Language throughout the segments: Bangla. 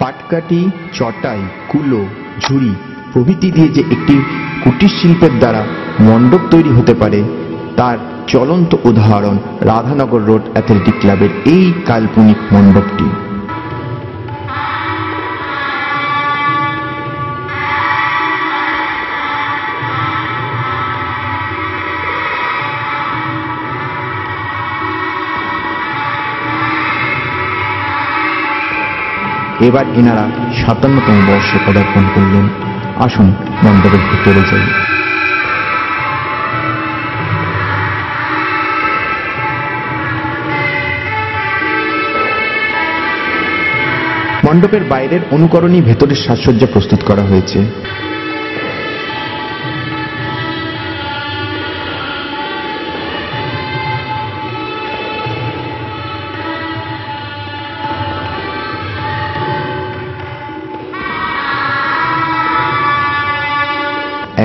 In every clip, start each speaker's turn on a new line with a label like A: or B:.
A: পাটকাঠি, চটাই, কুলো, ঝুড়ি প্রভৃতি দিয়ে যে একটি কুটির শিল্পের দ্বারা মণ্ডপ তৈরি হতে পারে তার চলন্ত উদাহরণ রাধানগর রোড অ্যাথলেটিক ক্লাবের এই কাল্পনিক মণ্ডপটি। এবার এনারা ৫৭তম বর্ষে পদার্পণ করলেন। আসুন মণ্ডপের ভিতরে যাই। মণ্ডপের বাইরের অনুকরণেই ভেতরের সাজসজ্জা প্রস্তুত করা হয়েছে।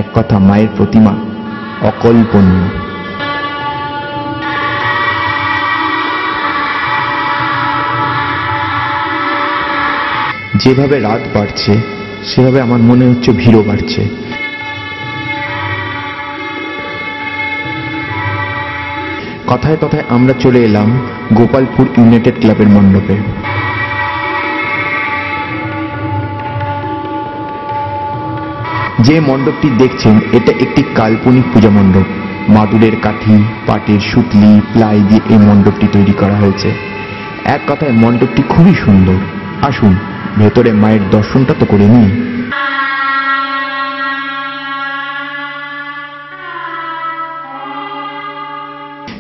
A: এক কথা মায়ের প্রতিমা অকল্পনীয়। যেভাবে রাত বাড়ছে সেভাবে আমার মনে হচ্ছে ভিড়ও বাড়ছে। কথায় কথায় আমরা চলে এলাম গোপালপুর ইউনাইটেড ক্লাবের মণ্ডপে। যে মণ্ডপটি দেখছেন এটা একটি কাল্পনিক পূজা মণ্ডপ। মাদুরের কাঠি, পাটের সুতলি, প্লাই দিয়ে এই মণ্ডপটি তৈরি করা হয়েছে। এক কথায় মণ্ডপটি খুবই সুন্দর। আসুন ভেতরে মায়ের দর্শনটা তো করে নিই।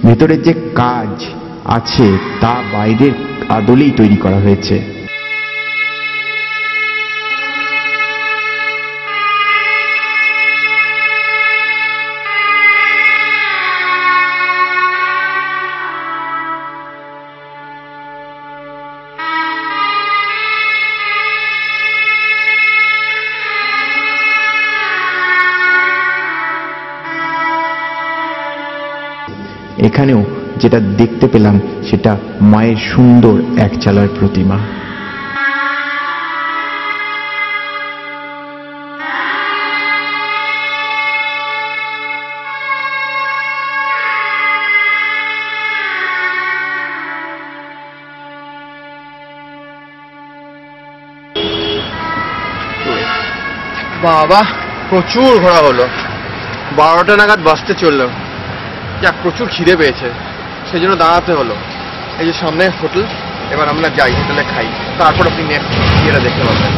A: ভেতরে যে কাজ আছে তা বাইরের আদলেই তৈরি করা হয়েছে। এখানেও যেটা দেখতে পেলাম সেটা মায়ের সুন্দর এক চালার প্রতিমা।
B: বাবা, প্রচুর ঘোরা হলো। 12টা নাগাদ বাসতে চললো। যাক, প্রচুর খিদে পেয়েছে, সেই জন্য দাঁড়াতে হলো। এই যে সামনে হোটেল, এবার আমরা যাই, হোটেলে খাই, তারপর আপনি নেক্সট ইয়েটা দেখতে পাবেন।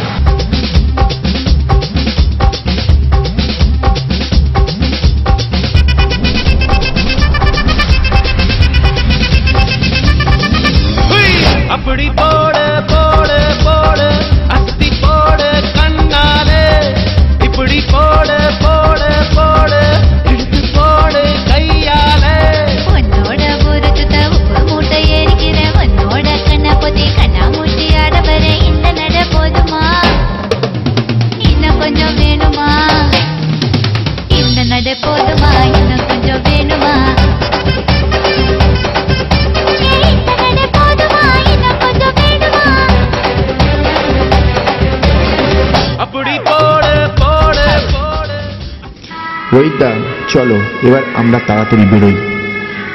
C: அப்படி போடு போடு போடு அஸ்தி போடு கண்ணாலே, இப்படி போடு போடு போடு இழுத்து போடு கையாலே.
D: உன்னோட ஒரு சுத்த உப்பு மூட்டை ஏறிக்கிற, உன்னோட கண்ணா பொத்தி கண்ணா மூட்டி ஆட வர இந்த நட போதுமா, இன்னும் கொஞ்சம் வேணுமா, இந்த நட போதுமா, இன்னும் கொஞ்சம் வேணுமா,
A: রোহিতদা চলো এবার আমরা তাড়াতাড়ি বেরোই।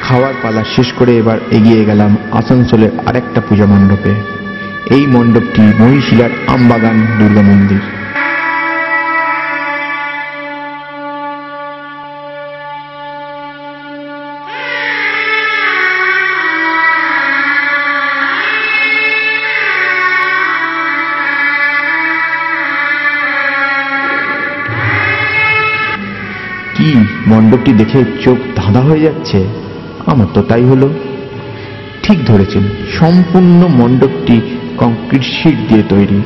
A: খাওয়ার পালা শেষ করে এবার এগিয়ে গেলাম আসানসোলের আরেকটা পূজা মণ্ডপে। এই মণ্ডপটি মহিশিলার আমবাগান দুর্গা মন্দির। কি মণ্ডপটি দেখে চোখ ধাঁধা হয়ে যাচ্ছে? আমার তো তাই হলো। ঠিক ধরেছেন, সম্পূর্ণ মণ্ডপটি কংক্রিট শীট দিয়ে তৈরি।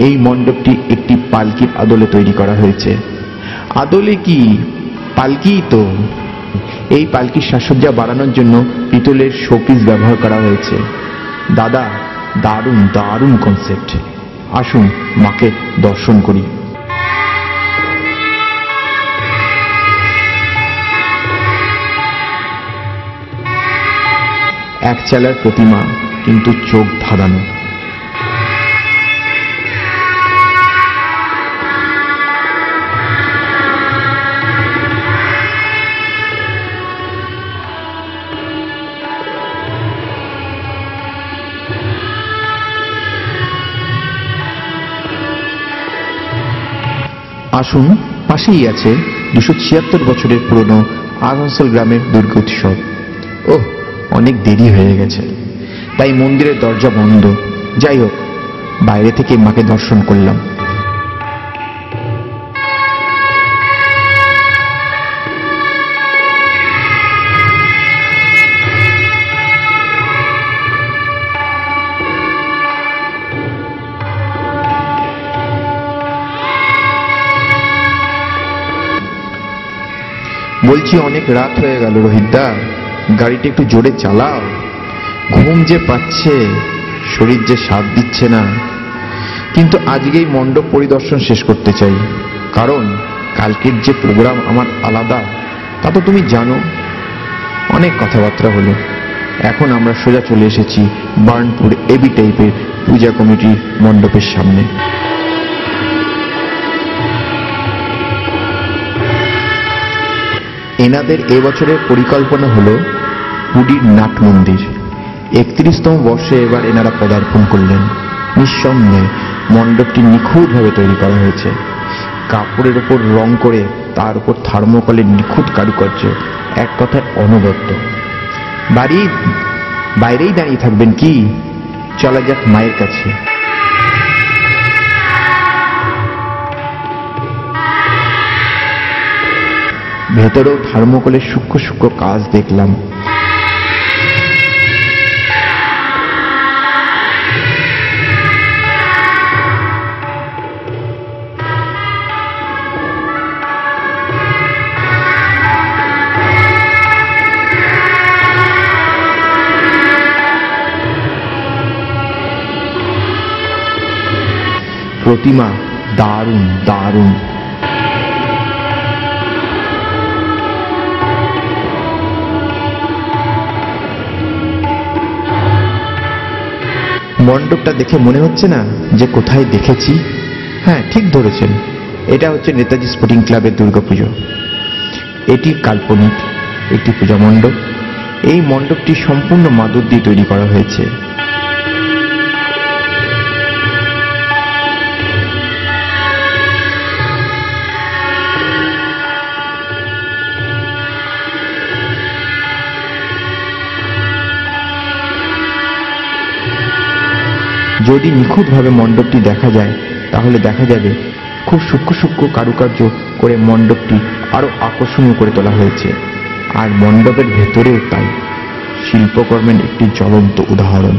A: এই মণ্ডপটি একটি পালকির আদলে তৈরি করা হয়েছে। আদলে কি, পালকিই তো। এই পালকির সাজসজ্জা বাড়ানোর জন্য পিতলের শোপিস ব্যবহার করা হয়েছে। দাদা, দারুণ দারুণ কনসেপ্ট। আসুন মাকে দর্শন করি। এক চালার প্রতিমা, কিন্তু চোখ ধাঁধানো। আসুন, পাশেই আছে 276 বছরের পুরনো আসানসোল গ্রামের দুর্গোৎসব। ওহ, অনেক দেরি হয়ে গেছে, তাই মন্দিরের দরজা বন্ধ। যাই হোক, বাইরে থেকে মাকে দর্শন করলাম। বলছি, অনেক রাত হয়ে গেল রোহিতদা, গাড়িটা একটু জোরে চালাও। ঘুম যে পাচ্ছে, শরীর যে সাথ দিচ্ছে না। কিন্তু আজকেই মণ্ডপ পরিদর্শন শেষ করতে চাই, কারণ কালকের যে প্রোগ্রাম আমার আলাদা, তা তো তুমি জানো। অনেক কথাবার্তা হলো, এখন আমরা সোজা চলে এসেছি বার্নপুর এবি টাইপের পূজা কমিটির মণ্ডপের সামনে। এনাদের এবছরের পরিকল্পনা হলো পুরীর নাট মন্দির। 31তম বর্ষে এবার এনারা পদার্পণ করলেন। নিঃসন্দেহে মণ্ডপটি নিখুঁতভাবে তৈরি করা হয়েছে। কাপড়ের উপর রং করে তার উপর থার্মোকলের নিখুঁত কারুকার্য, এক কথায় অনবদ্য। বাইরেই দাঁড়িয়ে থাকবেন কি? চলা যাক মায়ের কাছে। ভেতরেও থার্মোকলের সূক্ষ্ম সূক্ষ্ম কাজ দেখলাম। প্রতিমা দারুণ দারুণ। মণ্ডপটা দেখে মনে হচ্ছে না যে কোথায় দেখেছি? হ্যাঁ, ঠিক ধরেছেন, এটা হচ্ছে নেতাজি স্পোর্টিং ক্লাবের দুর্গাপুজো। এটি কাল্পনিক একটি পূজা মণ্ডপ। এই মণ্ডপটি সম্পূর্ণ মাদুর দিয়ে তৈরি করা হয়েছে। যদি নিখুঁতভাবে মণ্ডপটি দেখা যায়, তাহলে দেখা যাবে খুব সূক্ষ্ম সূক্ষ্ম কারুকার্য করে মণ্ডপটি আরো আকর্ষণীয় করে তোলা হয়েছে। আর মণ্ডপের ভেতরেও তাই, শিল্পকর্মের একটি জ্বলন্ত উদাহরণ।